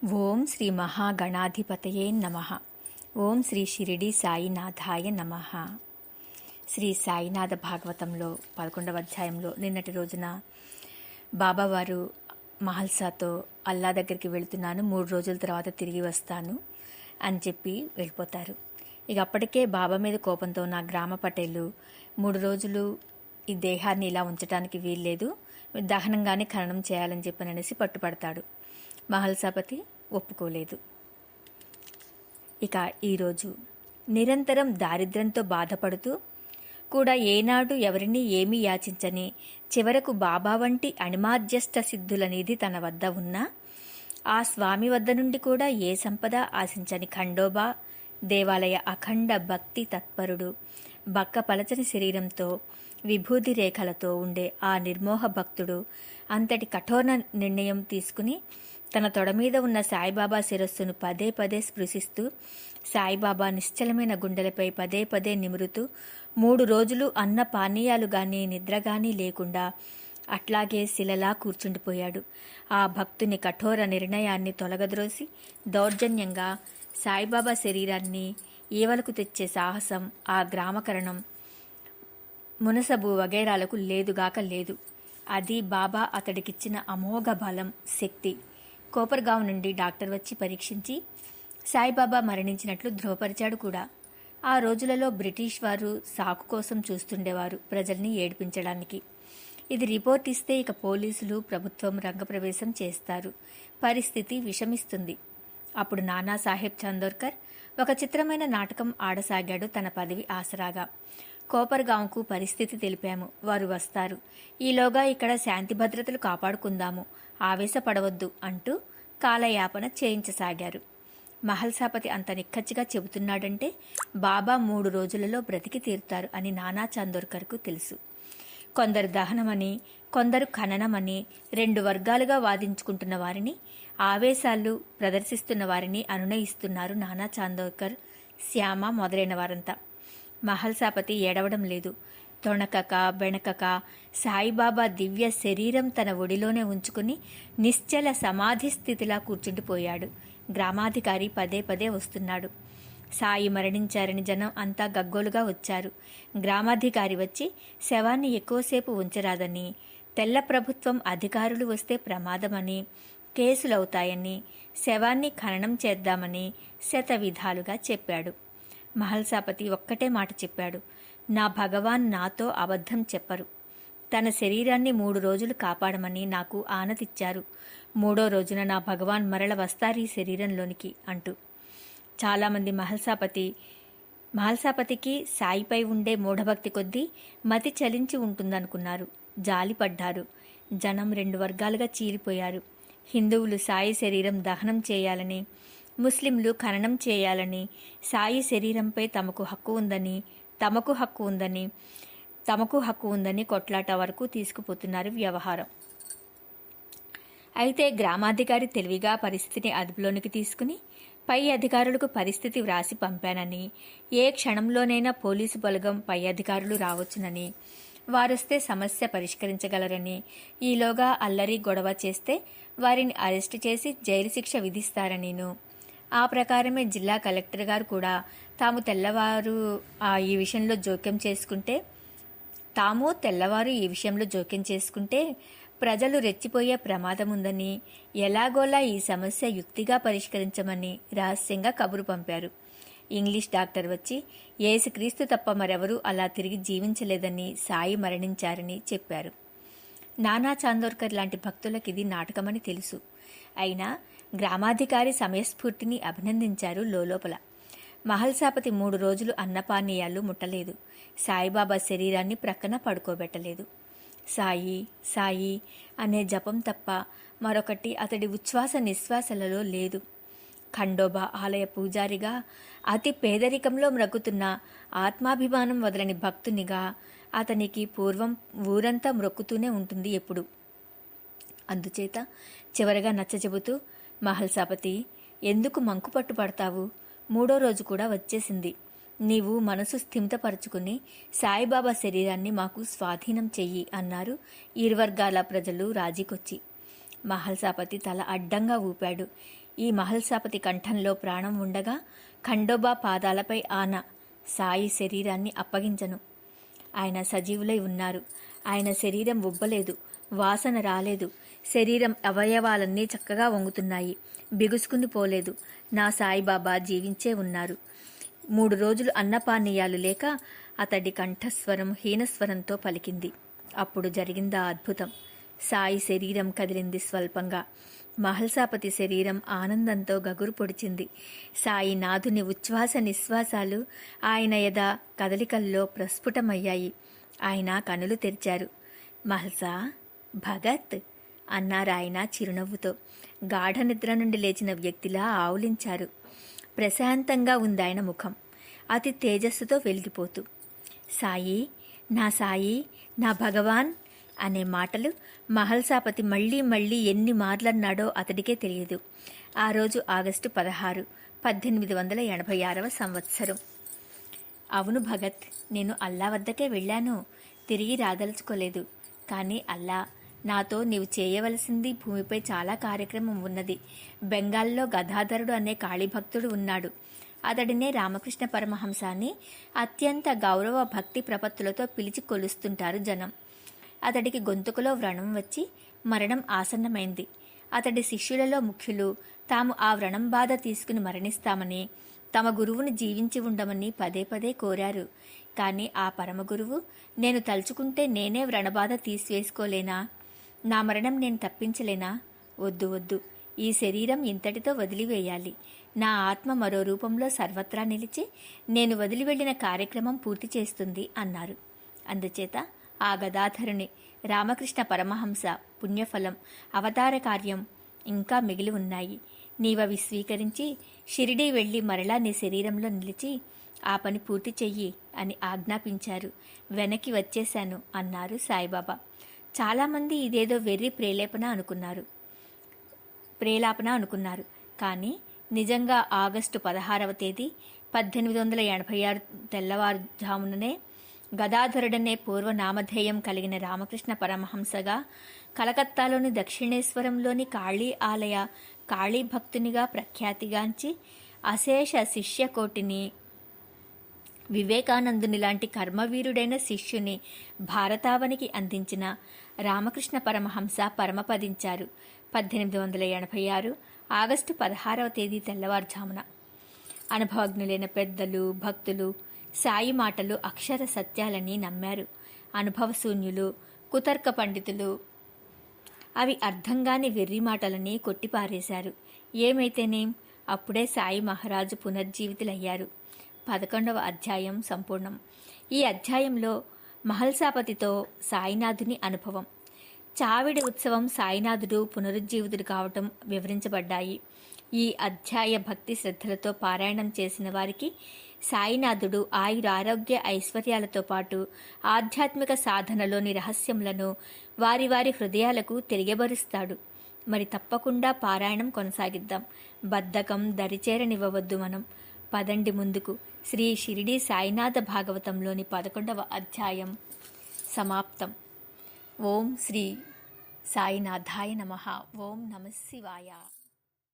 ఓం శ్రీ మహాగణాధిపతయే నమః. ఓం శ్రీ షిరిడి సాయినాథాయ నమః. శ్రీ సాయినాథ భాగవతంలో 11వ అధ్యాయంలో నిన్నటి రోజున బాబావారు మహల్సాతో అల్లా దగ్గరికి వెళుతున్నాను, 3 రోజుల తర్వాత తిరిగి వస్తాను అని చెప్పి వెళ్ళిపోతారు. ఇక అప్పటికే బాబా మీద కోపంతో నా గ్రామ పటేలు 3 రోజులు ఈ దేహాన్ని ఇలా ఉంచడానికి వీల్లేదు, దహనంగానే ఖననం చేయాలని చెప్పననేసి పట్టుపడతాడు. మహల్సాపతి ఒప్పుకోలేదు. ఇక ఈరోజు నిరంతరం దారిద్ర్యంతో బాధపడుతూ కూడా ఏనాడు ఎవరినీ ఏమీ యాచించని చివరకు బాబా వంటి అణిమాధ్యస్థ సిద్ధుల నిధి తన వద్ద ఉన్నా ఆ స్వామి వద్ద నుండి కూడా ఏ సంపద ఆశించని ఖండోబా దేవాలయ అఖండ భక్తి తత్పరుడు, బక్క పలచని శరీరంతో విభూది రేఖలతో ఉండే ఆ నిర్మోహ భక్తుడు అంతటి కఠోర నిర్ణయం తీసుకుని తన తొడ మీద ఉన్న సాయిబాబా శిరస్సును పదే పదే స్పృశిస్తూ సాయిబాబా నిశ్చలమైన గుండెలపై పదే పదే నిమురుతూ 3 రోజులు అన్న పానీయాలు గాని నిద్రగాని లేకుండా అట్లాగే శిలలా కూర్చుండిపోయాడు. ఆ భక్తుని కఠోర నిర్ణయాన్ని తొలగద్రోసి దౌర్జన్యంగా సాయిబాబా శరీరాన్ని ఈవలకు తెచ్చే సాహసం ఆ గ్రామకరణం మునసబు వగైరాలకు లేదుగాక లేదు. అది బాబా అతడికిచ్చిన అమోఘ బలం, శక్తి. కోపర్గావ్ నుండి డాక్టర్ వచ్చి పరీక్షించి సాయిబాబా మరణించినట్లు ధృవపరిచాడు కూడా. ఆ రోజులలో బ్రిటిష్ వారు సాకు కోసం చూస్తుండేవారు, ప్రజల్ని ఏడిపించడానికి. ఇది రిపోర్ట్ ఇస్తే ఇక పోలీసులు, ప్రభుత్వం రంగప్రవేశం చేస్తారు. పరిస్థితి విషమిస్తుంది. అప్పుడు నానాసాహెబ్ చందోర్కర్ ఒక చిత్రమైన నాటకం ఆడసాగాడు తన పదవి ఆసరాగా. కోపర్గాంకు పరిస్థితి తెలిపాము, వారు వస్తారు, ఈలోగా ఇక్కడ శాంతి భద్రతలు కాపాడుకుందాము, ఆవేశపడవద్దు అంటూ కాలయాపన చేయించసాగారు. మహల్సాపతి అంత నిక్కచ్చిగా చెబుతున్నాడంటే బాబా 3 రోజులలో బ్రతికి తీరుతారు అని నానా చందోర్కర్కు తెలుసు. కొందరు దహనమని, కొందరు ఖననమని 2 వర్గాలుగా వాదించుకుంటున్న వారిని, ఆవేశాలు ప్రదర్శిస్తున్న వారిని అనునయిస్తున్నారు నానా చందోర్కర్, శ్యామ మొదలైన వారంతా. మహల్సాపతి ఏడవడం లేదు. తొణకక బెణకక సాయిబాబా దివ్య శరీరం తన ఒడిలోనే ఉంచుకుని నిశ్చల సమాధి స్థితిలా కూర్చుండిపోయాడు. గ్రామాధికారి పదే పదే వస్తున్నాడు. సాయి మరణించారని జనం అంతా గగ్గోలుగా వచ్చారు. గ్రామాధికారి వచ్చి శవాన్ని ఎక్కువసేపు ఉంచరాదని, తెల్ల ప్రభుత్వం అధికారులు వస్తే ప్రమాదమని, కేసులవుతాయని, శవాన్ని ఖననం చేద్దామని శతవిధాలుగా చెప్పాడు. మహల్సాపతి ఒక్కటే మాట చెప్పాడు, నా భగవాన్ నాతో అబద్ధం చెప్పరు. తన శరీరాన్ని 3 రోజులు కాపాడమని నాకు ఆనతిచ్చారు. 3వ రోజున నా భగవాన్ మరల వస్తారీ శరీరంలోనికి అంటూ. చాలామంది మహల్సాపతికి సాయిపై ఉండే మూఢభక్తి కొద్దీ మతి చలించి ఉంటుందనుకున్నారు. జాలిపడ్డారు. జనం 2 వర్గాలుగా చీలిపోయారు. హిందువులు సాయి శరీరం దహనం చేయాలని, ముస్లింలు ఖననం చేయాలని, సాయి శరీరంపై తమకు హక్కు ఉందని కొట్లాట వరకు తీసుకుపోతున్నారు వ్యవహారం. అయితే గ్రామాధికారి తెలివిగా పరిస్థితిని అదుపులోనికి తీసుకుని పై అధికారులకు పరిస్థితి వ్రాసి పంపానని, ఏ క్షణంలోనైనా పోలీసు బలగం పై అధికారులు రావచ్చునని, వారొస్తే సమస్య పరిష్కరించగలరని, ఈలోగా అల్లరి గొడవ చేస్తే వారిని అరెస్టు చేసి జైలు శిక్ష విధిస్తారనిను, ఆ ప్రకారమే జిల్లా కలెక్టర్ గారు కూడా తాము తెల్లవారు ఈ విషయంలో జోక్యం చేసుకుంటే ప్రజలు రెచ్చిపోయే ప్రమాదం ఉందని, ఎలాగోలా ఈ సమస్య యుక్తిగా పరిష్కరించమని రహస్యంగా కబురు పంపారు. ఇంగ్లీష్ డాక్టర్ వచ్చి యేసుక్రీస్తు తప్ప మరెవరూ అలా తిరిగి జీవించలేదని, సాయి మరణించారని చెప్పారు. నానా చాందోర్కర్ లాంటి భక్తులకు ఇది నాటకమని తెలుసు. అయినా గ్రామాధికారి సమయస్ఫూర్తిని అభినందించారు లోలోపల. మహల్సాపతి 3 రోజులు అన్నపానీయాలు ముట్టలేదు. సాయిబాబా శరీరాన్ని ప్రక్కన పడుకోబెట్టలేదు. సాయి సాయి అనే జపం తప్ప మరొకటి అతడి ఉచ్ఛ్వాస నిశ్వాసలలో లేదు. ఖండోబా ఆలయ పూజారిగా, అతి పేదరికంలో మ్రక్కుతున్న ఆత్మాభిమానం వదలని భక్తునిగా అతనికి పూర్వం ఊరంతా మ్రొక్కుతూనే ఉంటుంది ఎప్పుడు. అందుచేత చివరగా నచ్చచెబుతూ, మహల్సాపతి, ఎందుకు మంకు పట్టుపడతావు? 3వ రోజు కూడా వచ్చేసింది. నీవు మనసు స్థిమితపరుచుకుని సాయిబాబా శరీరాన్ని మాకు స్వాధీనం చెయ్యి అన్నారు 2 వర్గాల ప్రజలు రాజీకొచ్చి. మహల్సాపతి తల అడ్డంగా ఊపాడు. ఈ మహల్సాపతి కంఠంలో ప్రాణం ఉండగా ఖండోబా పాదాలపై ఆన సాయి శరీరాన్ని అప్పగించను. ఆయన సజీవులై ఉన్నారు. ఆయన శరీరం ఉబ్బలేదు, వాసన రాలేదు. శరీరం అవయవాలన్నీ చక్కగా వంగుతున్నాయి, బిగుసుకుని పోలేదు. నా సాయిబాబా జీవించే ఉన్నారు. 3 రోజులు అన్నపానీయాలు లేక అతడి కంఠస్వరం హీనస్వరంతో పలికింది. అప్పుడు జరిగిందా అద్భుతం. సాయి శరీరం కదిలింది స్వల్పంగా. మహల్సాపతి శరీరం ఆనందంతో గగురు పొడిచింది. సాయి నాథుని ఉచ్ఛ్వాస నిశ్వాసాలు ఆయన యథ కదలికల్లో ప్రస్ఫుటమయ్యాయి. ఆయన కనులు తెరిచారు. మహల్సా, భగత్ అన్నారాయన చిరునవ్వుతో. గాఢ నిద్ర నుండి లేచిన వ్యక్తిలా ఆవులించారు. ప్రశాంతంగా ఉందాయన ముఖం, అతి తేజస్సుతో వెలిగిపోతూ. సాయి, నా సాయి, నా భగవాన్ అనే మాటలు మహల్సాపతి మళ్లీ మళ్లీ ఎన్ని మార్లన్నాడో అతడికే తెలియదు. ఆ రోజు ఆగస్టు 16, 1886వ సంవత్సరం. అవును భగత్, నేను అల్లా వద్దకే వెళ్ళాను. తిరిగి రాదలుచుకోలేదు. కానీ అల్లా, నాతో నీవు చేయవలసింది భూమిపై చాలా కార్యక్రమం ఉన్నది. బెంగాల్లో గదాధరుడు అనే కాళీభక్తుడు ఉన్నాడు. అతడినే రామకృష్ణ పరమహంస అని అత్యంత గౌరవ భక్తి ప్రపత్తులతో పిలిచి కొలుస్తుంటారు జనం. అతడికి గొంతుకులో వ్రణం వచ్చి మరణం ఆసన్నమైంది. అతడి శిష్యులలో ముఖ్యులు తాము ఆ వ్రణం బాధ తీసుకుని మరణిస్తామని, తమ గురువును జీవించి ఉండమని పదే పదే కోరారు. కాని ఆ పరమగురువు, నేను తలుచుకుంటే నేనే వ్రణబాధ తీసివేసుకోలేనా? నా మరణం నేను తప్పించలేనా? వద్దు వద్దు, ఈ శరీరం ఇంతటితో వదిలివేయాలి. నా ఆత్మ మరో రూపంలో సర్వత్రా నిలిచి నేను వదిలి వెళ్లిన కార్యక్రమం పూర్తి చేస్తుంది అన్నారు. అందుచేత ఆ గదాధరుని రామకృష్ణ పరమహంస పుణ్యఫలం, అవతార కార్యం ఇంకా మిగిలి ఉన్నాయి. నీవవి స్వీకరించి షిరిడీ వెళ్లి మరలా నీ శరీరంలో నిలిచి ఆ పని పూర్తి చెయ్యి అని ఆజ్ఞాపించారు. వెనక్కి వచ్చేశాను అన్నారు సాయిబాబా. చాలామంది ఇదేదో వెర్రి ప్రేలాపన అనుకున్నారు. కానీ నిజంగా ఆగస్టు 16వ తేదీ 1886 తెల్లవారుజాముననే గదాధరుడనే పూర్వనామధేయం కలిగిన రామకృష్ణ పరమహంసగా కలకత్తాలోని దక్షిణేశ్వరంలోని కాళీ ఆలయ కాళీ భక్తునిగా ప్రఖ్యాతిగాంచి అశేష శిష్యకోటిని, వివేకానందుని లాంటి కర్మవీరుడైన శిష్యుని భారతావనికి అందించిన రామకృష్ణ పరమహంస పరమపదించారు 1886 ఆగస్టు 16వ తేదీ తెల్లవారుజామున. అనుభవజ్ఞులైన పెద్దలు, భక్తులు సాయి మాటలు అక్షర సత్యాలని నమ్మారు. అనుభవశూన్యులు, కుతర్క పండితులు అవి అర్థంగాని వెర్రి మాటలని కొట్టిపారేశారు. ఏమైతేనేం, అప్పుడే సాయి మహారాజు పునర్జీవితులయ్యారు. 11వ అధ్యాయం సంపూర్ణం. ఈ అధ్యాయంలో మహల్సాపతితో సాయినాథుని అనుభవం, చావిడి ఉత్సవం, సాయినాథుడు పునరుజ్జీవితుడు కావటం వివరించబడ్డాయి. ఈ అధ్యాయ భక్తి శ్రద్ధలతో పారాయణం చేసిన వారికి సాయినాథుడు ఆయురారోగ్య ఐశ్వర్యాలతో పాటు ఆధ్యాత్మిక సాధనలోని రహస్యములను వారి వారి హృదయాలకు తెలియబరుస్తాడు. మరి తప్పకుండా పారాయణం కొనసాగిద్దాం. బద్ధకం దరిచేరనివ్వవద్దు మనం. పదండి ముందుకు. శ్రీ షిరిడి సాయినాథ భాగవతంలోని 11వ అధ్యాయం సమాప్తం. ఓం శ్రీ సాయినాథాయ నమః. ఓం నమః శివాయ.